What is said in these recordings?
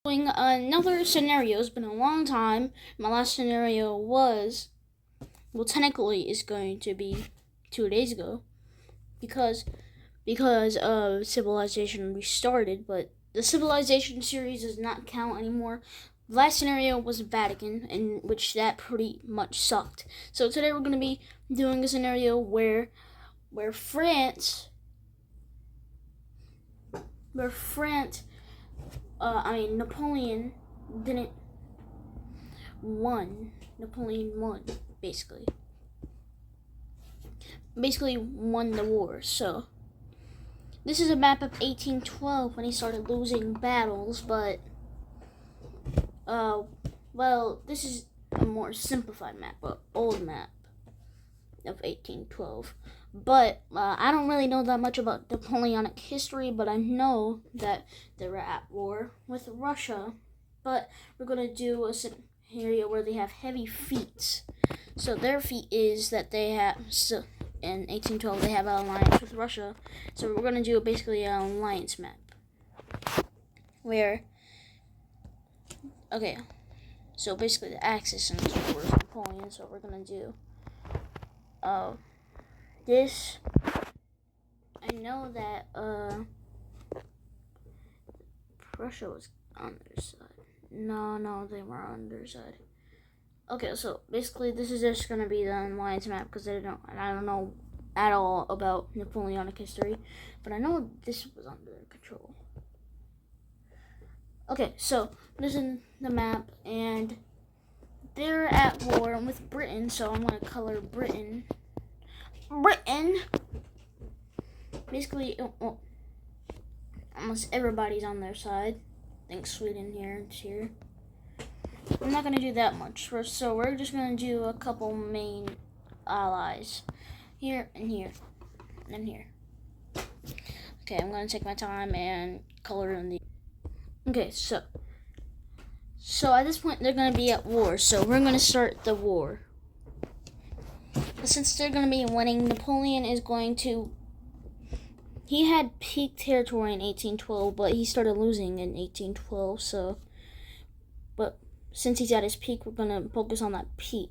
Doing another scenario. It's been a long time. My last scenario was, well, technically, it's going to be 2 days ago, because civilization restarted. But the civilization series does not count anymore. The last scenario was Vatican, in which that pretty much sucked. So today we're going to be doing a scenario where France, Napoleon didn't won. Napoleon won, basically won the war. So this is a map of 1812 when he started losing battles, but this is a more simplified map, an old map of 1812. But I don't really know that much about Napoleonic history, but I know that they were at war with Russia. But we're going to do a scenario where they have heavy feats. So their feat is that they have, so in 1812, they have an alliance with Russia. So we're going to do basically an alliance map. So basically the Axis and war of Napoleon. So we're going to do this. I know that Russia was on their side. No, they were on their side. Okay, so basically this is just gonna be the alliance map because I don't know at all about Napoleonic history, but I know this was under their control. Okay, so this is the map, and they're at war with Britain, so I'm gonna color Britain. Basically, almost everybody's on their side. I think Sweden is here. I'm not going to do that much. So we're just going to do a couple main allies. Here and here. And here. Okay, I'm going to take my time and color in the... Okay, so at this point, they're going to be at war. So we're going to start the war. But since they're going to be winning, Napoleon is going to... He had peak territory in 1812, but he started losing in 1812, so... But since he's at his peak, we're going to focus on that peak.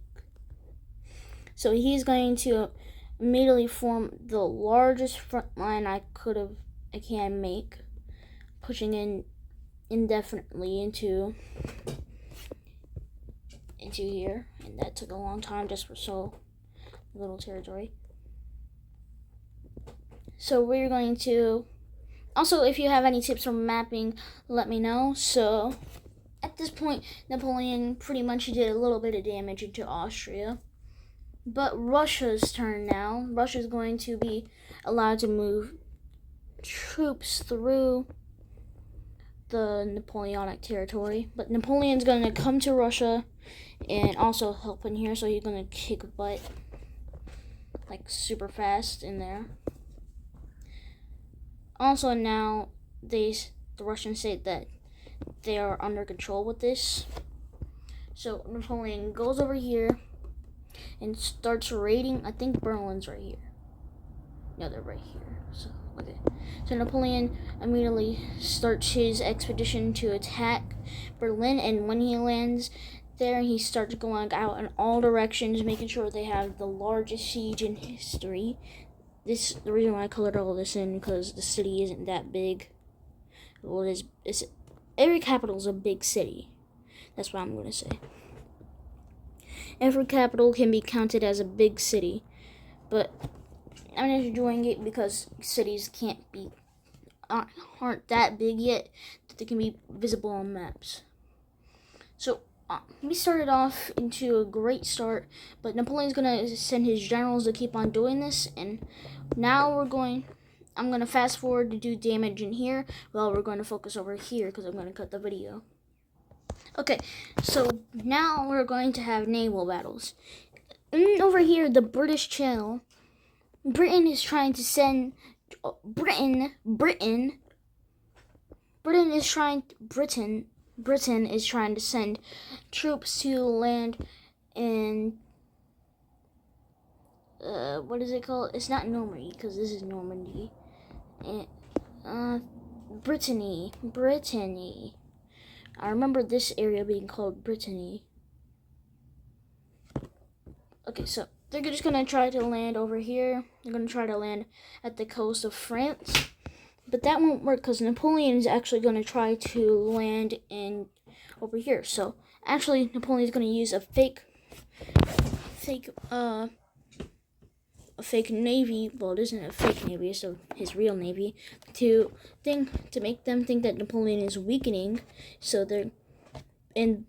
So he's going to immediately form the largest front line I can make, pushing in indefinitely into here, and that took a long time just for so little territory. So we're going to... Also, if you have any tips for mapping, let me know. So, at this point, Napoleon pretty much did a little bit of damage into Austria. But Russia's turn now. Russia's going to be allowed to move troops through the Napoleonic territory. But Napoleon's going to come to Russia and also help in here. So he's going to kick butt, like, super fast in there. Also, now the Russians say that they are under control with this. So Napoleon goes over here and starts raiding. I think Berlin's right here. No, they're right here. So okay. So Napoleon immediately starts his expedition to attack Berlin, and when he lands there, he starts going out in all directions, making sure they have the largest siege in history. The reason why I colored all this in because the city isn't that big. Well, it's every capital is a big city. That's what I'm going to say. Every capital can be counted as a big city, but I'm not doing it because cities aren't that big yet that they can be visible on maps. So we started off into a great start, but Napoleon's going to send his generals to keep on doing this, and now I'm going to fast forward to do damage in here while we're going to focus over here because I'm going to cut the video. Okay, so now we're going to have naval battles. Over here, the British Channel, Britain is trying to send Britain is trying to send troops to land in what is it called? It's not Normandy because this is Normandy. And Brittany. I remember this area being called Brittany. Okay, so they're just gonna try to land over here. They're gonna try to land at the coast of France. But that won't work because Napoleon is actually gonna try to land in over here. So actually Napoleon's gonna use a fake navy. Well, it isn't a fake navy, so his real navy, to make them think that Napoleon is weakening. So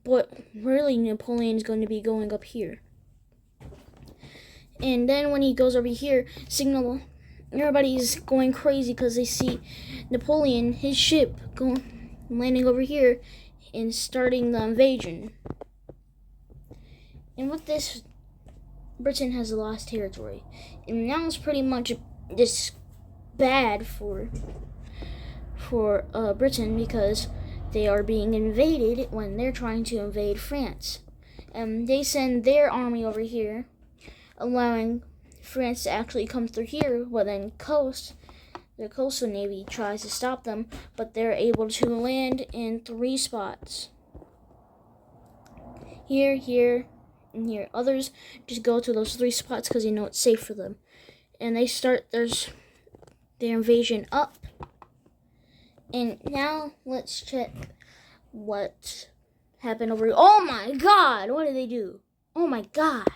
but really Napoleon is going to be going up here. And then when he goes over here, everybody's going crazy because they see Napoleon, his ship, landing over here and starting the invasion. And with this, Britain has lost territory. And now it's pretty much this bad for Britain because they are being invaded when they're trying to invade France. And they send their army over here, allowing France to actually come through here, but then their coastal navy tries to stop them, but they're able to land in 3 spots. Here, here, and here. Others just go to those 3 spots because they know it's safe for them. And they start their invasion up. And now let's check what happened over here. Oh my god, what did they do? Oh my god.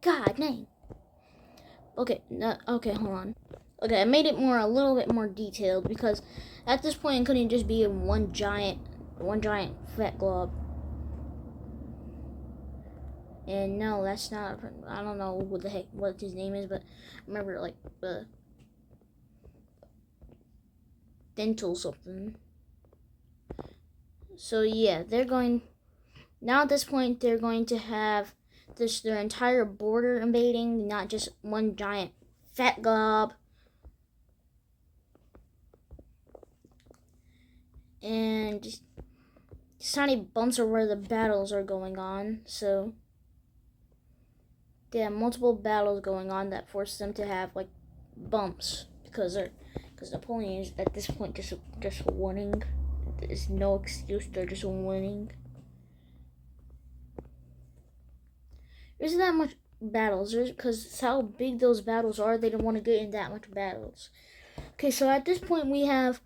God dang. Okay, hold on. Okay, I made it a little bit more detailed because at this point it couldn't just be one giant fat glob. And no, that's not. I don't know what his name is, but remember like the dental something. So yeah, now at this point they're going to have their entire border invading, not just one giant fat glob. And just tiny bumps are where the battles are going on. So they have multiple battles going on that force them to have like bumps because Napoleon is at this point just winning. There's no excuse, they're just winning. There isn't that much battles because how big those battles are, they don't want to get in that much battles. Okay, so at this point we have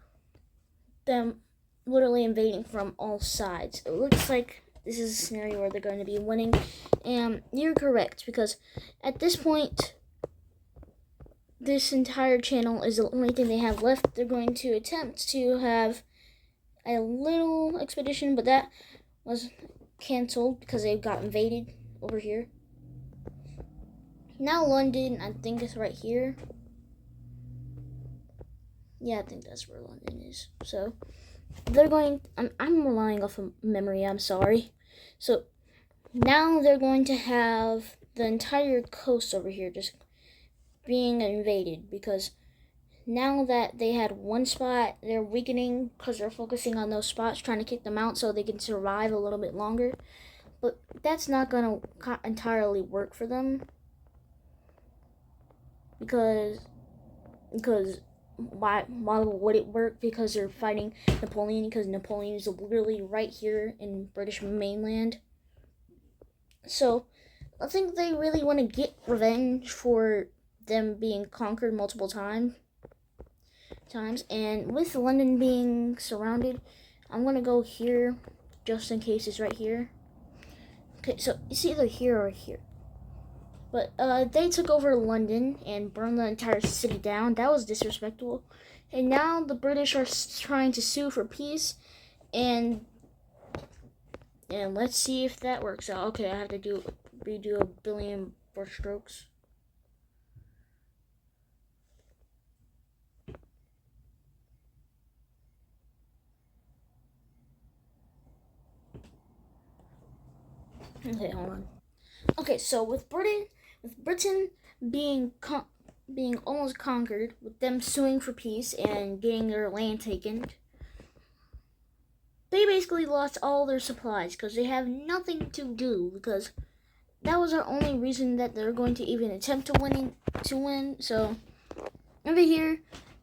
them literally invading from all sides. It looks like this is a scenario where they're going to be winning, and you're correct because at this point this entire channel is the only thing they have left. They're going to attempt to have a little expedition, but that was canceled because they got invaded over here. Now London, I think it's right here. Yeah, I think that's where London is. So they're going. I'm relying off of memory. I'm sorry. So now they're going to have the entire coast over here just being invaded because now that they had one spot, they're weakening because they're focusing on those spots, trying to kick them out so they can survive a little bit longer. But that's not going to entirely work for them because why would it work? Because they're fighting Napoleon, because Napoleon is literally right here in British mainland. So I think they really want to get revenge for them being conquered multiple times. And with London being surrounded, I'm going to go here just in case it's right here. Okay, so it's either here or here. But they took over London and burned the entire city down. That was disrespectful. And now the British are trying to sue for peace. And let's see if that works out. Okay, I have to redo a billion brush strokes. Okay, hold on. Okay, so with Britain being almost conquered, with them suing for peace and getting their land taken, they basically lost all their supplies because they have nothing to do, because that was our only reason that they're going to even attempt to win. So over here,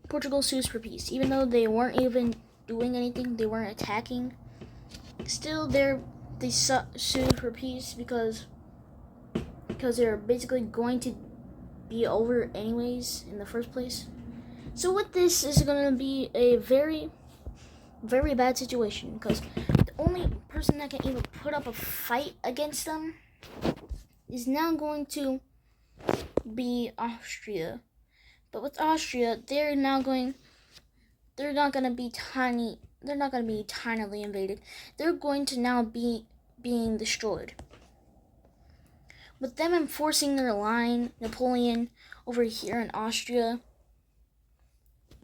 Portugal sues for peace, even though they weren't even doing anything, they weren't attacking. still they sued for peace because they're basically going to be over anyways in the first place. So with this is going to be a very, very bad situation because the only person that can even put up a fight against them is now going to be Austria. But with Austria, they're not going to be tinily invaded. They're going to now be being destroyed. With them enforcing their line, Napoleon over here in Austria,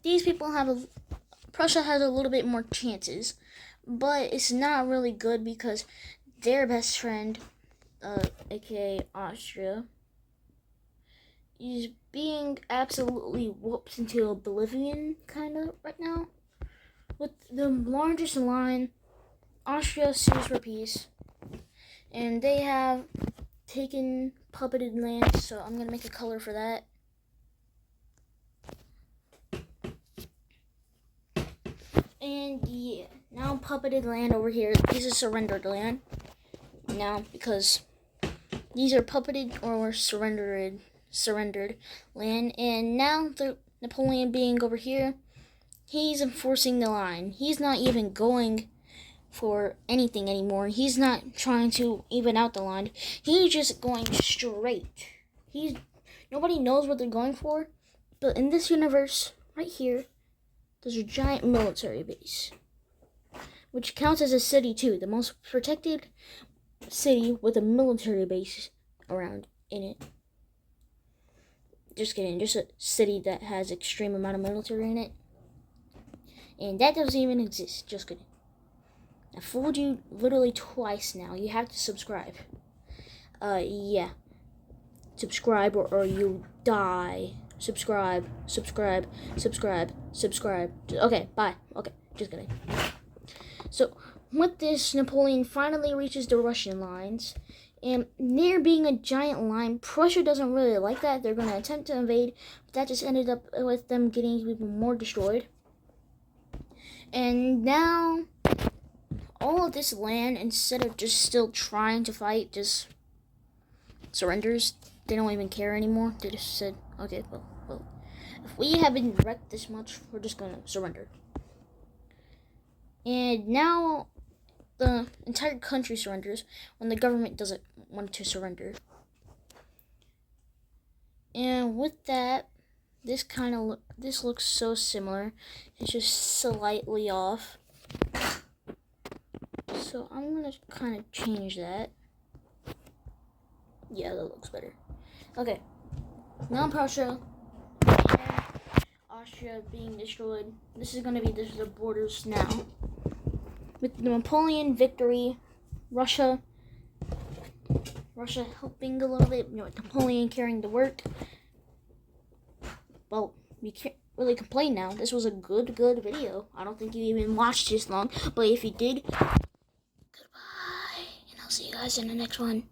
these people Prussia has a little bit more chances, but it's not really good because their best friend, aka Austria, is being absolutely whooped into oblivion, kind of, right now. With the largest line, Austria sues for peace, and they have taken puppeted land, so I'm going to make a color for that. And yeah, now puppeted land over here. This is surrendered land now because these are puppeted or surrendered land. And now the Napoleon being over here, he's enforcing the line. He's not even going for anything anymore. He's not trying to even out the line. He's just going straight. Nobody knows what they're going for, but in this universe right here, there's a giant military base, which counts as a city too, the most protected city with a military base around in it. Just kidding, just a city that has extreme amount of military in it, and that doesn't even exist. Just kidding. I fooled you literally twice now. You have to subscribe. Yeah. Subscribe or you die. Subscribe. Okay, bye. Okay, just kidding. So, with this, Napoleon finally reaches the Russian lines. And there being a giant line, Prussia doesn't really like that. They're going to attempt to invade. But that just ended up with them getting even more destroyed. And now all of this land, instead of just still trying to fight, just surrenders. They don't even care anymore. They just said, okay, well, if we have been wrecked this much, we're just gonna surrender. And now the entire country surrenders when the government doesn't want to surrender. And with that, this looks so similar. It's just slightly off. So I'm gonna kind of change that. Yeah, that looks better. Okay. Now Prussia and Austria being destroyed. This is the borders now. With the Napoleon victory, Russia helping a little bit, Napoleon carrying the work. Well, you can't really complain now. This was a good video. I don't think you even watched this long, but if you did, goodbye, and I'll see you guys in the next one.